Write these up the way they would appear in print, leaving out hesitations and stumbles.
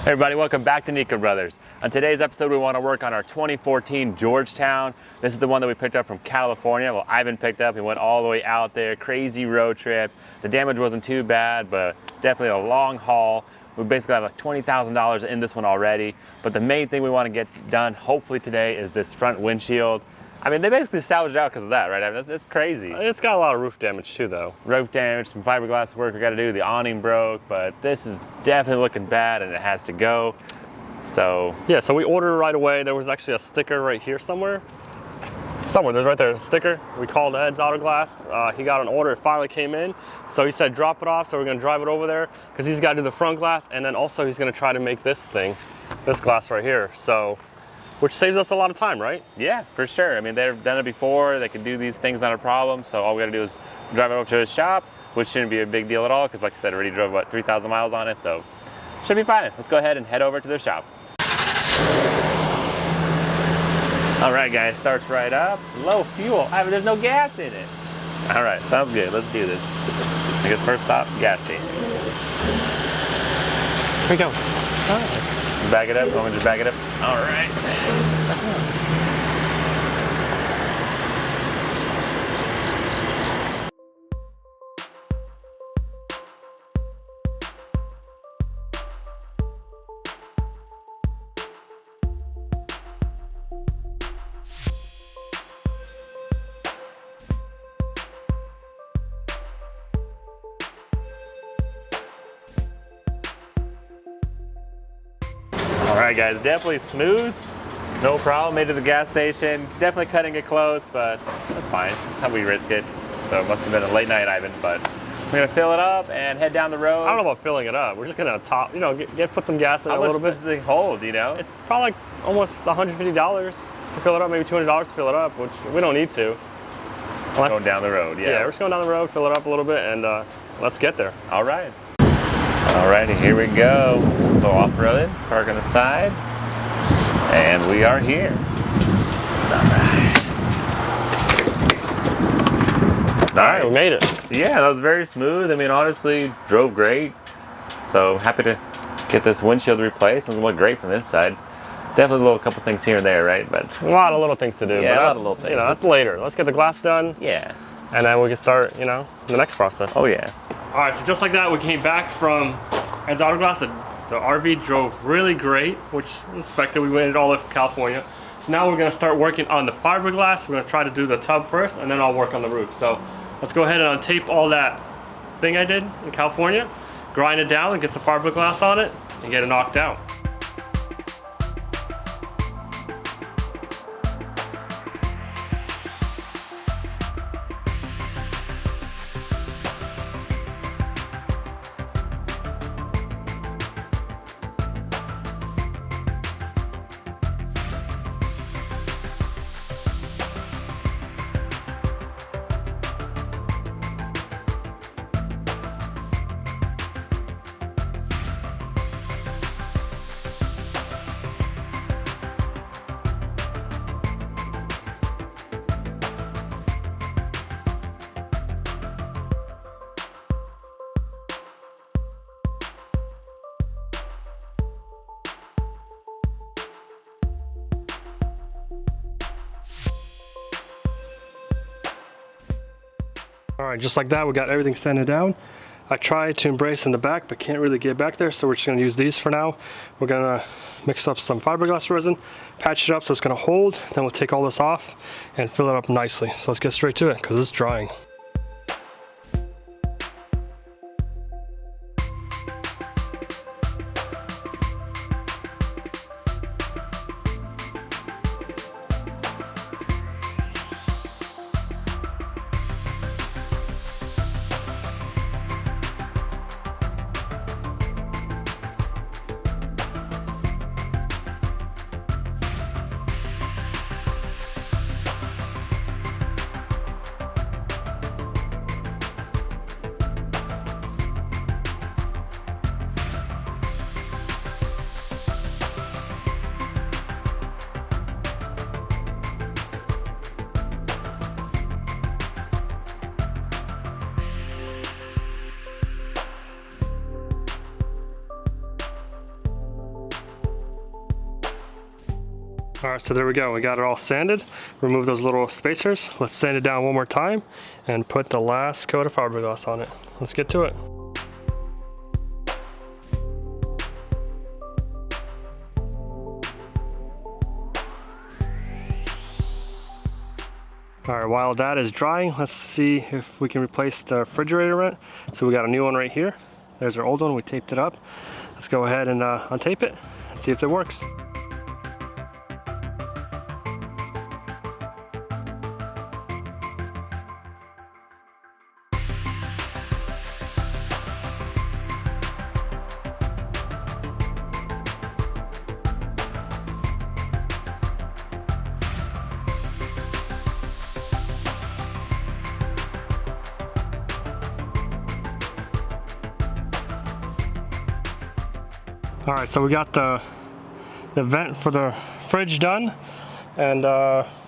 Hey everybody, welcome back to Nico Brothers. On today's episode, we want to work on our 2014 Georgetown. This is the one that we picked up from California. Well, Ivan picked up. He went all the way out there, crazy road trip. The damage wasn't too bad, but definitely a long haul. We basically have like $20,000 in this one already. But the main thing we want to get done, hopefully today, is this front windshield. I mean, they basically salvaged it out because of that, right? I mean, it's crazy. It's got a lot of roof damage too, though. Roof damage, some fiberglass work we got to do. The awning broke, but this is definitely looking bad and it has to go. So yeah, so we ordered right away. There was actually a sticker right here somewhere. There's right there a sticker. We called Ed's Auto Glass. He got an order. It finally came in. So he said drop it off. So we're gonna drive it over there because he's got to do the front glass, and then also he's gonna try to make this glass right here. So, which saves us a lot of time, right? yeah, for sure. I mean, they've done it before. They can do these things, not a problem. So all we got to do is drive it over to his shop, which shouldn't be a big deal at all because, like I said, I already drove about 3,000 miles on it. So should be fine. Let's go ahead and head over to their shop. All right, guys, starts right up. Low fuel. There's no gas in it. All right, sounds good. Let's do this. I guess first stop, gas station. Here we go. All right. Back it up. Want me to just back it up? All right. All right, guys, definitely smooth. No problem. Made it to the gas station. Definitely cutting it close, but that's fine. That's how we risk it. So it must have been a late night, Ivan, but we're gonna fill it up and head down the road. I don't know about filling it up. We're just gonna put some gas in it a little bit. How much does this thing hold, you know? It's probably like almost $150 to fill it up, maybe $200 to fill it up, which we don't need to. Going down the road, yeah. Yeah, we're just going down the road, fill it up a little bit, and let's get there. All right. Alrighty, here we go. Go off-roaded, park on the side, and we are here. All right, we made it. Yeah, that was very smooth. I mean, honestly, drove great. So happy to get this windshield replaced. It looked great from this side. Definitely a little couple things here and there, right? But a lot of little things to do. Yeah, but a lot of little things. You know, that's later. Let's get the glass done. Yeah. And then we can start, the next process. Oh yeah. All right, so just like that, we came back from Ed's Auto Glass. The RV drove really great, which was expected. We waited all the way from California. So now we're gonna start working on the fiberglass. We're gonna try to do the tub first, and then I'll work on the roof. So let's go ahead and untape all that thing I did in California, grind it down and get some fiberglass on it, and get it knocked out. All right, just like that, we got everything sanded down. I tried to embrace in the back, but can't really get back there, so we're just gonna use these for now. We're gonna mix up some fiberglass resin, patch it up so it's gonna hold, then we'll take all this off and fill it up nicely. So let's get straight to it, because it's drying. All right, so there we go. We got it all sanded. Remove those little spacers. Let's sand it down one more time and put the last coat of fiberglass on it. Let's get to it. All right, while that is drying, let's see if we can replace the refrigerator vent. So we got a new one right here. There's our old one, we taped it up. Let's go ahead and untape it and see if it works. All right, so we got the vent for the fridge done, and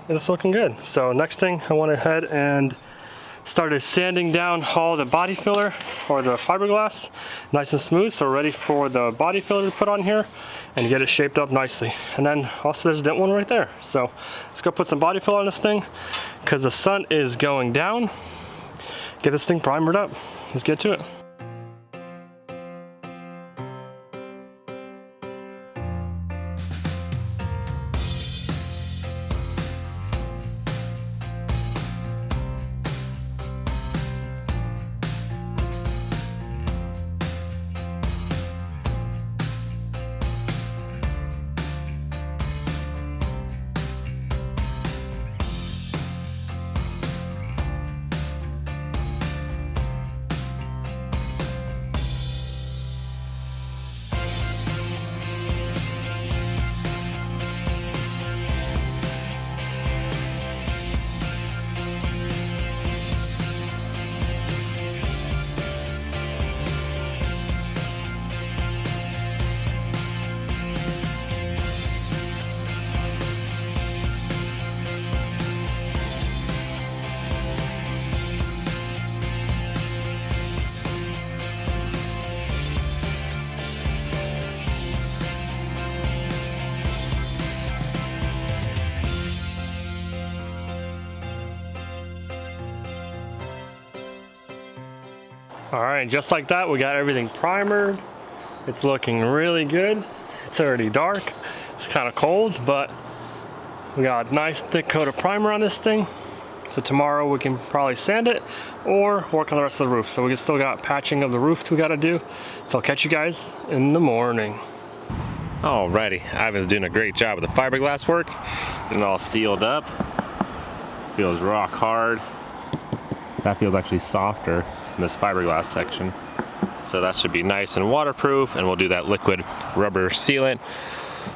it's looking good. So next thing, I went ahead and started sanding down all the body filler or the fiberglass nice and smooth, so we're ready for the body filler to put on here and get it shaped up nicely. And then also there's that one right there. So let's go put some body filler on this thing because the sun is going down. Get this thing primered up. Let's get to it. All right, just like that, we got everything primered. It's looking really good. It's already dark. It's kind of cold, but we got a nice thick coat of primer on this thing. So tomorrow we can probably sand it or work on the rest of the roof. So we still got patching of the roof we gotta do. So I'll catch you guys in the morning. Alrighty, Ivan's doing a great job with the fiberglass work. Getting it all sealed up. Feels rock hard. That feels actually softer in this fiberglass section. So that should be nice and waterproof, and we'll do that liquid rubber sealant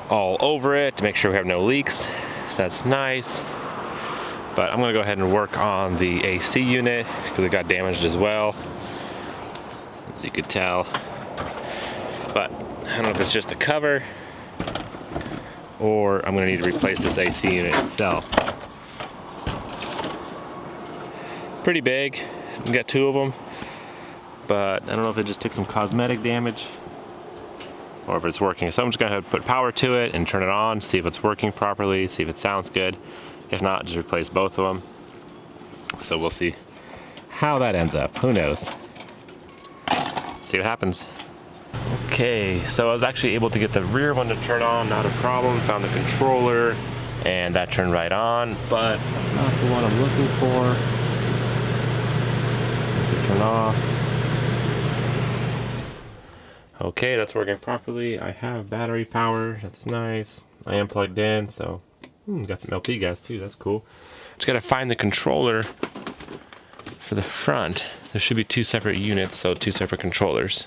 all over it to make sure we have no leaks. So that's nice. But I'm gonna go ahead and work on the AC unit because it got damaged as well, as you could tell. But I don't know if it's just the cover or I'm gonna need to replace this AC unit itself. Pretty big, we got two of them, but I don't know if it just took some cosmetic damage or if it's working. So I'm just gonna put power to it and turn it on, see if it's working properly, see if it sounds good. If not, just replace both of them. So we'll see how that ends up, who knows. See what happens. Okay, so I was actually able to get the rear one to turn on, not a problem. Found the controller and that turned right on, but that's not the one I'm looking for. Turn off. Okay, that's working properly. I have battery power, that's nice. I am plugged in, so got some LP gas too, that's cool. Just gotta find the controller for the front. There should be two separate units, so two separate controllers.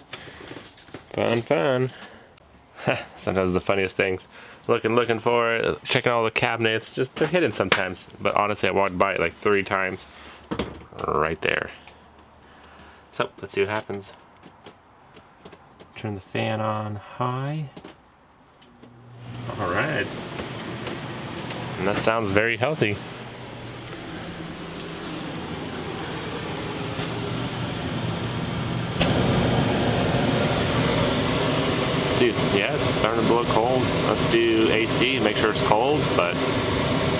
Fun, fun. Sometimes the funniest things. Looking for it, checking all the cabinets, just they're hidden sometimes. But honestly, I walked by it like 3 times. Right there. So, let's see what happens. Turn the fan on high. Alright. And that sounds very healthy. see. Yeah, it's starting to blow cold. Let's do AC and make sure it's cold, but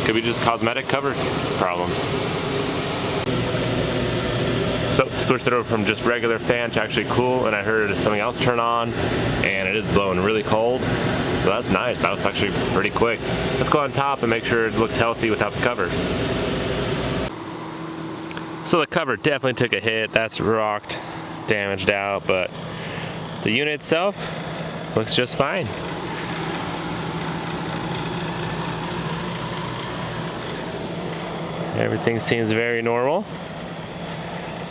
could be just cosmetic cover problems. So switched it over from just regular fan to actually cool, and I heard something else turn on, and it is blowing really cold. So that's nice. That was actually pretty quick. Let's go on top and make sure it looks healthy without the cover. So the cover definitely took a hit. That's rocked, damaged out, but the unit itself looks just fine. Everything seems very normal.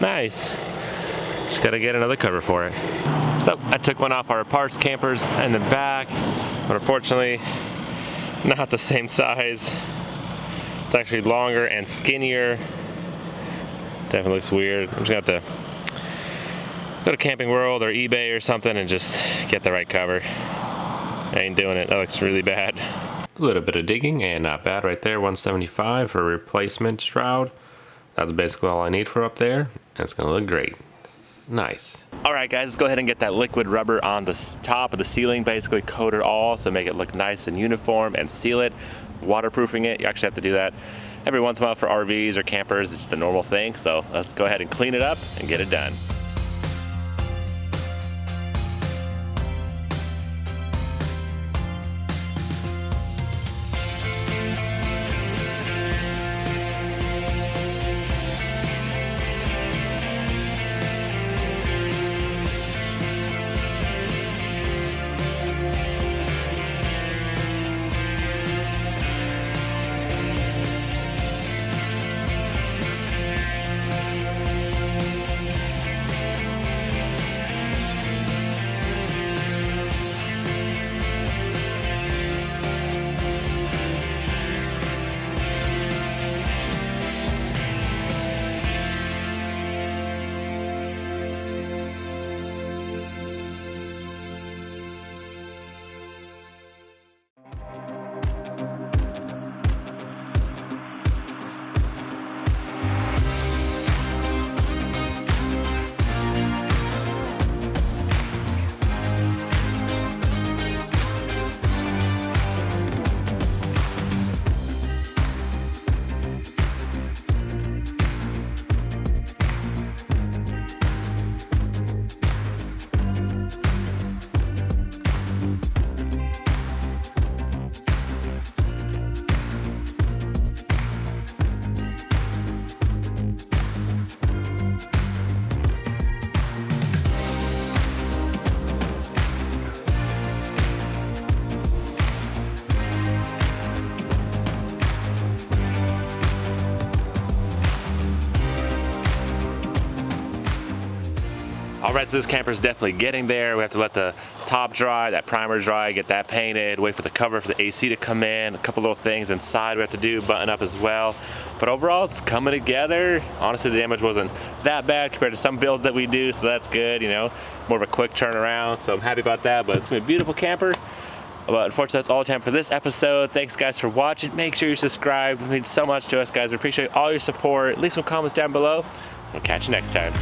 Nice. Just gotta get another cover for it. So I took one off our parts campers in the back, but unfortunately not the same size. It's actually longer and skinnier. Definitely looks weird. I'm just gonna have to go to Camping World or eBay or something and just get the right cover. I ain't doing it. That looks really bad. A little bit of digging and not bad right there. 175 for a replacement shroud. That's basically all I need for up there. And it's gonna look great. Nice. All right, guys, let's go ahead and get that liquid rubber on the top of the ceiling, basically coat it all so make it look nice and uniform, and seal it, waterproofing it. You actually have to do that every once in a while for RVs or campers. It's just a normal thing. So let's go ahead and clean it up and get it done. All right, so this camper is definitely getting there. We have to let the top dry, that primer dry, get that painted, wait for the cover for the AC to come in, a couple little things inside we have to do, button up as well. But overall, it's coming together. Honestly, the damage wasn't that bad compared to some builds that we do, so that's good, you know, more of a quick turnaround, so I'm happy about that. But it's gonna be a beautiful camper. But unfortunately, that's all the time for this episode. Thanks, guys, for watching. Make sure you subscribe. It means so much to us, guys. We appreciate all your support. Leave some comments down below. We'll catch you next time.